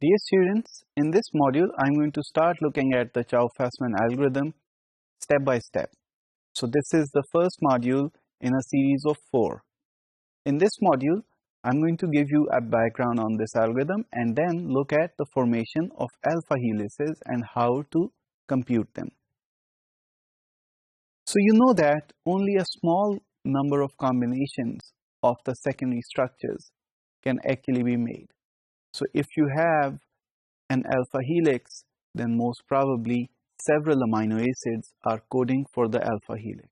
Dear students, in this module, I'm going to start looking at the Chow-Fasman algorithm step by step. So this is the first module in a series of 4. In this module, I'm going to give you a background on this algorithm and then look at the formation of alpha helices and how to compute them. So you know that only a small number of combinations of the secondary structures can actually be made. So if you have an alpha helix, then most probably several amino acids are coding for the alpha helix.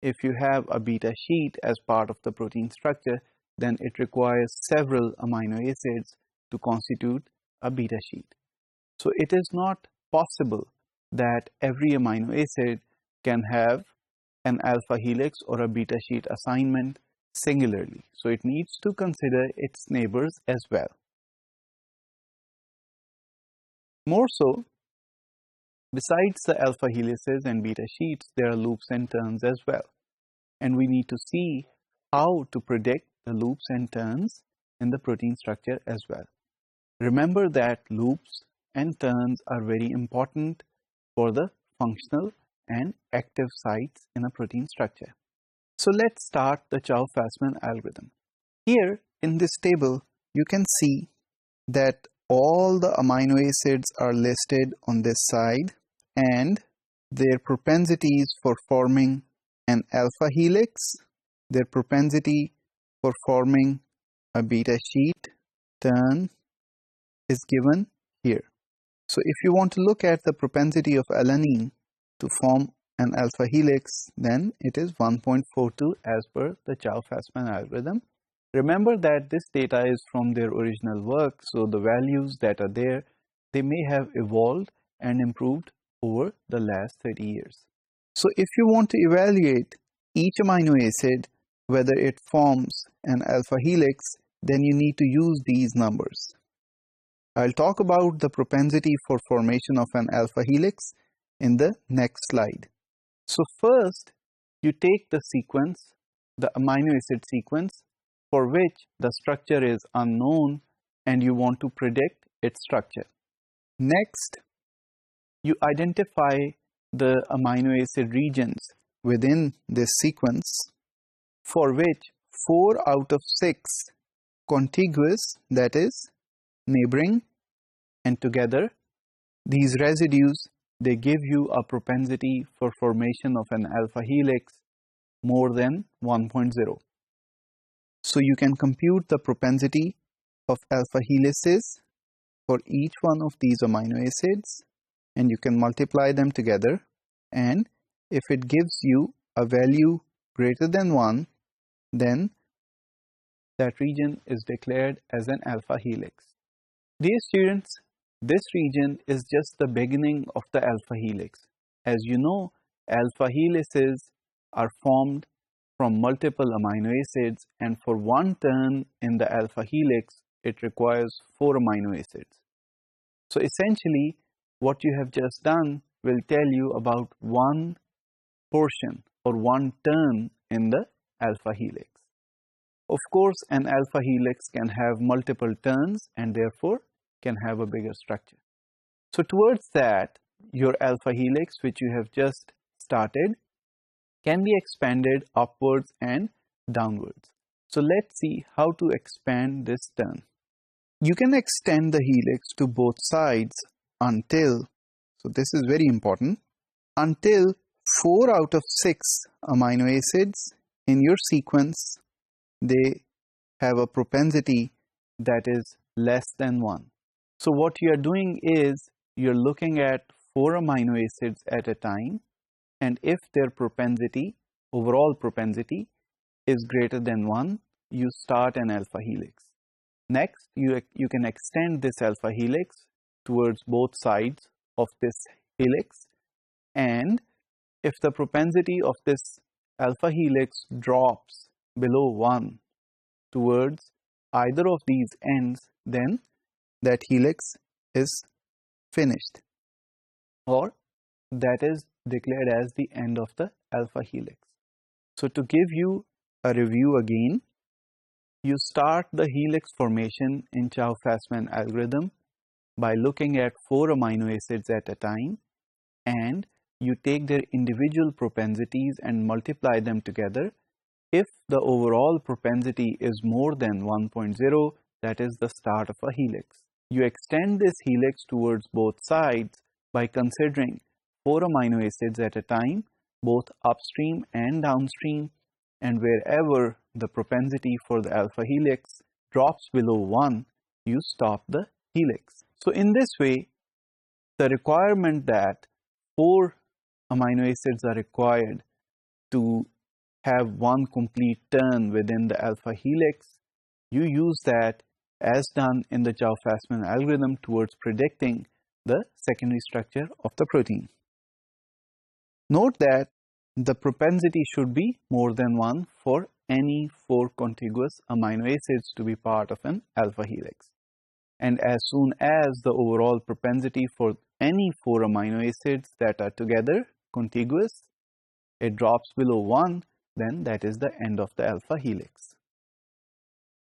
If you have a beta sheet as part of the protein structure, then it requires several amino acids to constitute a beta sheet. So it is not possible that every amino acid can have an alpha helix or a beta sheet assignment singularly. So it needs to consider its neighbors as well. More so, besides the alpha helices and beta sheets, there are loops and turns as well. And we need to see how to predict the loops and turns in the protein structure as well. Remember that loops and turns are very important for the functional and active sites in a protein structure. So let's start the Chow-Fasman algorithm. Here in this table, you can see that all the amino acids are listed on this side and their propensities for forming an alpha helix, their propensity for forming a beta sheet turn is given here. So if you want to look at the propensity of alanine to form an alpha helix, then it is 1.42 as per the Chow-Fasman algorithm. Remember that this data is from their original work, so the values that are there, they may have evolved and improved over the last 30 years. So if you want to evaluate each amino acid, whether it forms an alpha helix, then you need to use these numbers. I'll talk about the propensity for formation of an alpha helix in the next slide. So first, you take the sequence, the amino acid sequence, for which the structure is unknown and you want to predict its structure. Next, you identify the amino acid regions within this sequence for which 4 out of 6 contiguous, that is neighboring, and together these residues, they give you a propensity for formation of an alpha helix more than 1.0. So you can compute the propensity of alpha helices for each one of these amino acids and you can multiply them together, and if it gives you a value greater than 1, then that region is declared as an alpha helix. Dear students, this region is just the beginning of the alpha helix. As you know, alpha helices are formed from multiple amino acids, and for one turn in the alpha helix, it requires 4 amino acids. So essentially, what you have just done will tell you about one portion or one turn in the alpha helix. Of course, an alpha helix can have multiple turns and therefore can have a bigger structure. So towards that, your alpha helix, which you have just started, can be expanded upwards and downwards. So let's see how to expand this turn. You can extend the helix to both sides until, so this is very important, until 4 out of 6 amino acids in your sequence, they have a propensity that is less than 1. So what you are doing is you're looking at 4 amino acids at a time, and if their propensity, overall propensity, is greater than 1, you start an alpha helix. Next, you can extend this alpha helix towards both sides of this helix, and if the propensity of this alpha helix drops below 1 towards either of these ends, then that helix is finished, or that is declared as the end of the alpha helix. So to give you a review again, you start the helix formation in Chow-Fasman algorithm by looking at 4 amino acids at a time, and you take their individual propensities and multiply them together. If the overall propensity is more than 1.0, that is the start of a helix. You extend this helix towards both sides by considering 4 amino acids at a time, both upstream and downstream, and wherever the propensity for the alpha helix drops below 1, you stop the helix. So in this way, the requirement that 4 amino acids are required to have one complete turn within the alpha helix, you use that as done in the Chow-Fasman algorithm towards predicting the secondary structure of the protein. Note that the propensity should be more than 1 for any 4 contiguous amino acids to be part of an alpha helix. And as soon as the overall propensity for any 4 amino acids that are together contiguous, it drops below 1, then that is the end of the alpha helix.